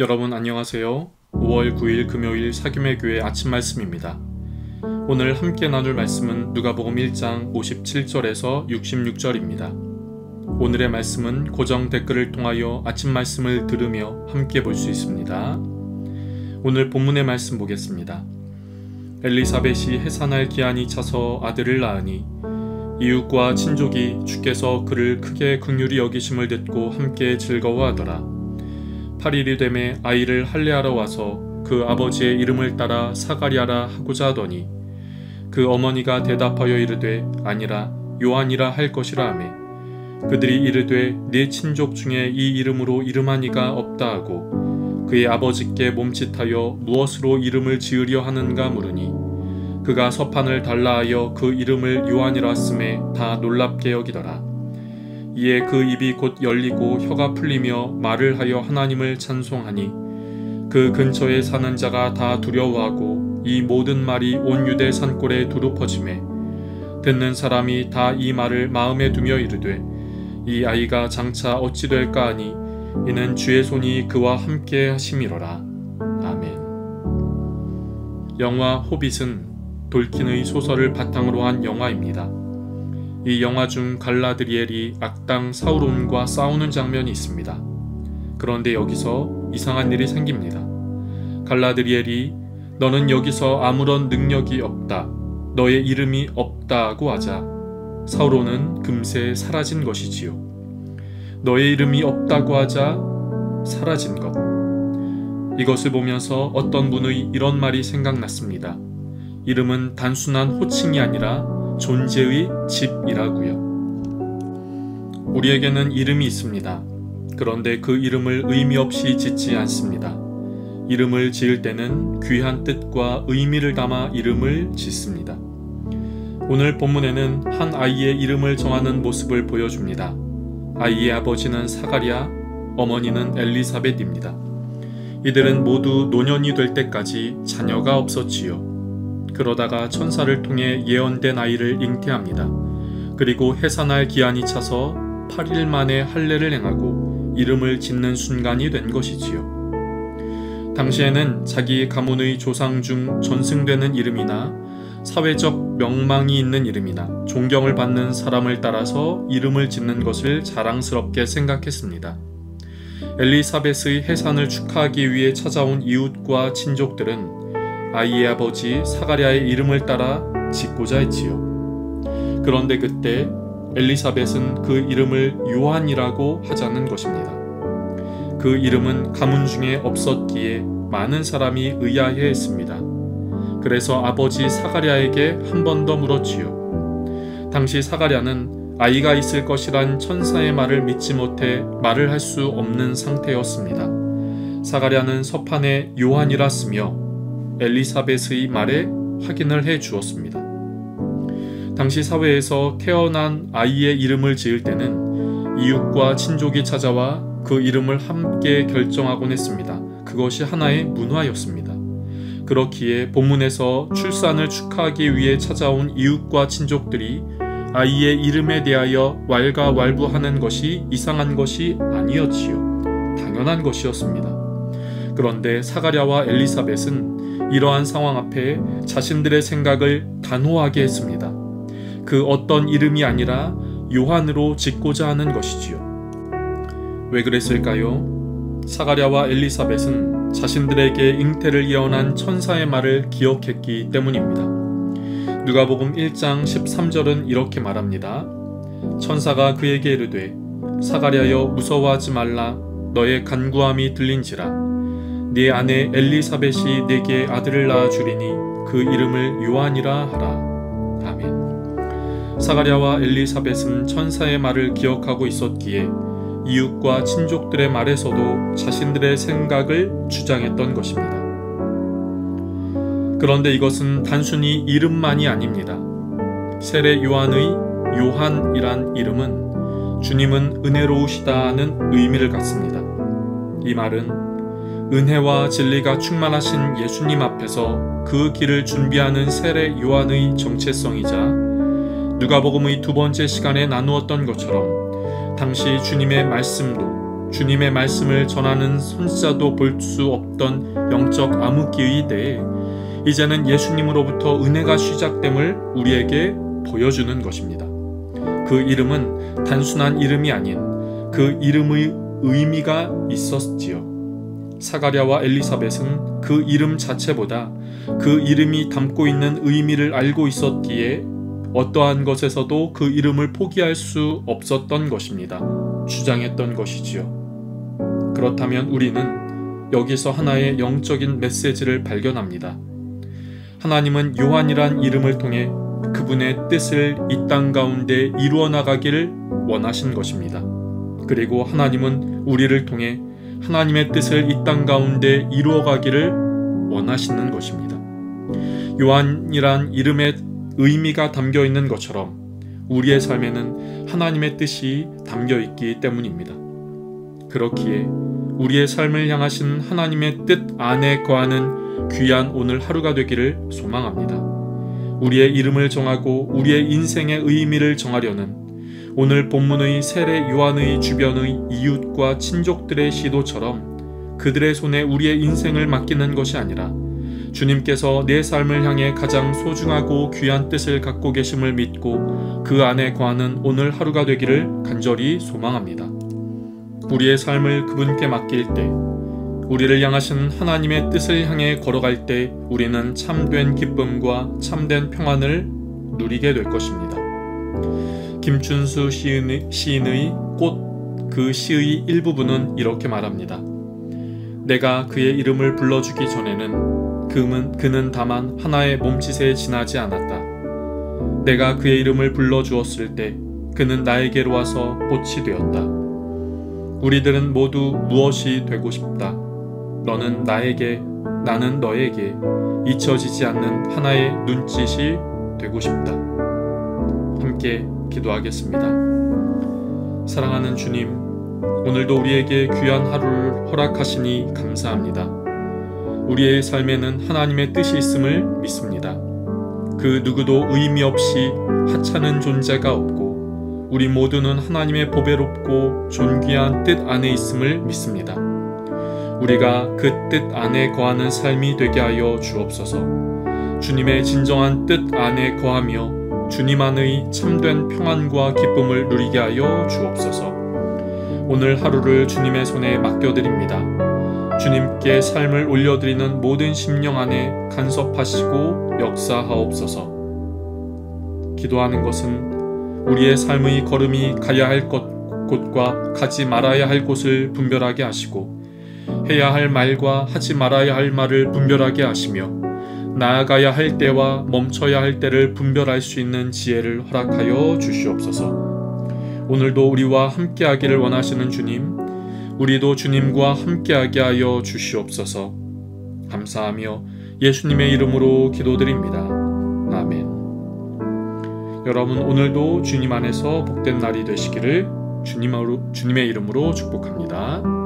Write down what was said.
여러분 안녕하세요. 5월 9일 금요일 사귐의 교회 아침 말씀입니다. 오늘 함께 나눌 말씀은 누가복음 1장 57절에서 66절입니다. 오늘의 말씀은 고정 댓글을 통하여 아침 말씀을 들으며 함께 볼 수 있습니다. 오늘 본문의 말씀 보겠습니다. 엘리사벳이 해산할 기한이 차서 아들을 낳으니 이웃과 친족이 주께서 그를 크게 긍휼히 여기심을 듣고 함께 즐거워하더라. 8일이 되매 아이를 할례하러 와서 그 아버지의 이름을 따라 사가랴라 하고자 하더니 그 어머니가 대답하여 이르되 아니라 요한이라 할 것이라 하매 그들이 이르되 네 친족 중에 이 이름으로 이름한 이가 없다 하고 그의 아버지께 몸짓하여 무엇으로 이름을 지으려 하는가 물으니 그가 서판을 달라 하여 그 이름을 요한이라 쓰매 다 놀랍게 여기더라. 이에 그 입이 곧 열리고 혀가 풀리며 말을 하여 하나님을 찬송하니 그 근처에 사는 자가 다 두려워하고 이 모든 말이 온 유대 산골에 두루 퍼지매 듣는 사람이 다 이 말을 마음에 두며 이르되 이 아이가 장차 어찌 될까 하니 이는 주의 손이 그와 함께 하심이로라. 아멘. 영화 호빗은 돌킨의 소설을 바탕으로 한 영화입니다. 이 영화 중 갈라드리엘이 악당 사우론과 싸우는 장면이 있습니다. 그런데 여기서 이상한 일이 생깁니다. 갈라드리엘이 너는 여기서 아무런 능력이 없다. 너의 이름이 없다고 하자 사우론은 금세 사라진 것이지요. 너의 이름이 없다고 하자 사라진 것. 이것을 보면서 어떤 분의 이런 말이 생각났습니다. 이름은 단순한 호칭이 아니라 존재의 집이라고요. 우리에게는 이름이 있습니다. 그런데 그 이름을 의미 없이 짓지 않습니다. 이름을 지을 때는 귀한 뜻과 의미를 담아 이름을 짓습니다. 오늘 본문에는 한 아이의 이름을 정하는 모습을 보여줍니다. 아이의 아버지는 사가랴, 어머니는 엘리사벳입니다. 이들은 모두 노년이 될 때까지 자녀가 없었지요. 그러다가 천사를 통해 예언된 아이를 잉태합니다. 그리고 해산할 기한이 차서 8일 만에 할례를 행하고 이름을 짓는 순간이 된 것이지요. 당시에는 자기 가문의 조상 중 전승되는 이름이나 사회적 명망이 있는 이름이나 존경을 받는 사람을 따라서 이름을 짓는 것을 자랑스럽게 생각했습니다. 엘리사벳의 해산을 축하하기 위해 찾아온 이웃과 친족들은 아이의 아버지 사가랴의 이름을 따라 짓고자 했지요. 그런데 그때 엘리사벳은 그 이름을 요한이라고 하자는 것입니다. 그 이름은 가문 중에 없었기에 많은 사람이 의아해했습니다. 그래서 아버지 사가랴에게 한 번 더 물었지요. 당시 사가랴는 아이가 있을 것이란 천사의 말을 믿지 못해 말을 할 수 없는 상태였습니다. 사가랴는 서판에 요한이라 쓰며 엘리사벳의 말에 확인을 해 주었습니다. 당시 사회에서 태어난 아이의 이름을 지을 때는 이웃과 친족이 찾아와 그 이름을 함께 결정하곤 했습니다. 그것이 하나의 문화였습니다. 그렇기에 본문에서 출산을 축하하기 위해 찾아온 이웃과 친족들이 아이의 이름에 대하여 왈가왈부하는 것이 이상한 것이 아니었지요. 당연한 것이었습니다. 그런데 사가랴와 엘리사벳은 이러한 상황 앞에 자신들의 생각을 단호하게 했습니다. 그 어떤 이름이 아니라 요한으로 짓고자 하는 것이지요. 왜 그랬을까요? 사가랴와 엘리사벳은 자신들에게 잉태를 예언한 천사의 말을 기억했기 때문입니다. 누가복음 1장 13절은 이렇게 말합니다. 천사가 그에게 이르되 사가랴여 무서워하지 말라. 너의 간구함이 들린지라. 네 아내 엘리사벳이 네게 아들을 낳아 주리니 그 이름을 요한이라 하라. 아멘. 사가랴와 엘리사벳은 천사의 말을 기억하고 있었기에 이웃과 친족들의 말에서도 자신들의 생각을 주장했던 것입니다. 그런데 이것은 단순히 이름만이 아닙니다. 세례 요한의 요한이란 이름은 주님은 은혜로우시다는 의미를 갖습니다. 이 말은 은혜와 진리가 충만하신 예수님 앞에서 그 길을 준비하는 세례 요한의 정체성이자 누가복음의 두 번째 시간에 나누었던 것처럼 당시 주님의 말씀도 주님의 말씀을 전하는 손자도 볼 수 없던 영적 암흑기의 때에 이제는 예수님으로부터 은혜가 시작됨을 우리에게 보여주는 것입니다. 그 이름은 단순한 이름이 아닌 그 이름의 의미가 있었지요. 사가랴와 엘리사벳은 그 이름 자체보다 그 이름이 담고 있는 의미를 알고 있었기에 어떠한 것에서도 그 이름을 포기할 수 없었던 것입니다. 주장했던 것이지요. 그렇다면 우리는 여기서 하나의 영적인 메시지를 발견합니다. 하나님은 요한이란 이름을 통해 그분의 뜻을 이 땅 가운데 이루어 나가기를 원하신 것입니다. 그리고 하나님은 우리를 통해 하나님의 뜻을 이 땅 가운데 이루어 가기를 원하시는 것입니다. 요한이란 이름의 의미가 담겨 있는 것처럼 우리의 삶에는 하나님의 뜻이 담겨 있기 때문입니다. 그렇기에 우리의 삶을 향하신 하나님의 뜻 안에 거하는 귀한 오늘 하루가 되기를 소망합니다. 우리의 이름을 정하고 우리의 인생의 의미를 정하려는 오늘 본문의 세례 요한의 주변의 이웃과 친족들의 시도처럼 그들의 손에 우리의 인생을 맡기는 것이 아니라 주님께서 내 삶을 향해 가장 소중하고 귀한 뜻을 갖고 계심을 믿고 그 안에 거하는 오늘 하루가 되기를 간절히 소망합니다. 우리의 삶을 그분께 맡길 때, 우리를 향하신 하나님의 뜻을 향해 걸어갈 때 우리는 참된 기쁨과 참된 평안을 누리게 될 것입니다. 김춘수 시인의 꽃 그 시의 일부분은 이렇게 말합니다. 내가 그의 이름을 불러주기 전에는 그는 다만 하나의 몸짓에 지나지 않았다. 내가 그의 이름을 불러주었을 때 그는 나에게로 와서 꽃이 되었다. 우리들은 모두 무엇이 되고 싶다. 너는 나에게, 나는 너에게 잊혀지지 않는 하나의 눈짓이 되고 싶다. 함께 기도하겠습니다. 사랑하는 주님, 오늘도 우리에게 귀한 하루를 허락하시니 감사합니다. 우리의 삶에는 하나님의 뜻이 있음을 믿습니다. 그 누구도 의미 없이 하찮은 존재가 없고 우리 모두는 하나님의 보배롭고 존귀한 뜻 안에 있음을 믿습니다. 우리가 그 뜻 안에 거하는 삶이 되게 하여 주옵소서. 주님의 진정한 뜻 안에 거하며 주님 안의 참된 평안과 기쁨을 누리게 하여 주옵소서. 오늘 하루를 주님의 손에 맡겨드립니다. 주님께 삶을 올려드리는 모든 심령 안에 간섭하시고 역사하옵소서. 기도하는 것은 우리의 삶의 걸음이 가야 할 곳과 가지 말아야 할 곳을 분별하게 하시고 해야 할 말과 하지 말아야 할 말을 분별하게 하시며 나아가야 할 때와 멈춰야 할 때를 분별할 수 있는 지혜를 허락하여 주시옵소서. 오늘도 우리와 함께하기를 원하시는 주님, 우리도 주님과 함께하게 하여 주시옵소서. 감사하며 예수님의 이름으로 기도드립니다. 아멘. 여러분, 오늘도 주님 안에서 복된 날이 되시기를 주님의 이름으로 축복합니다.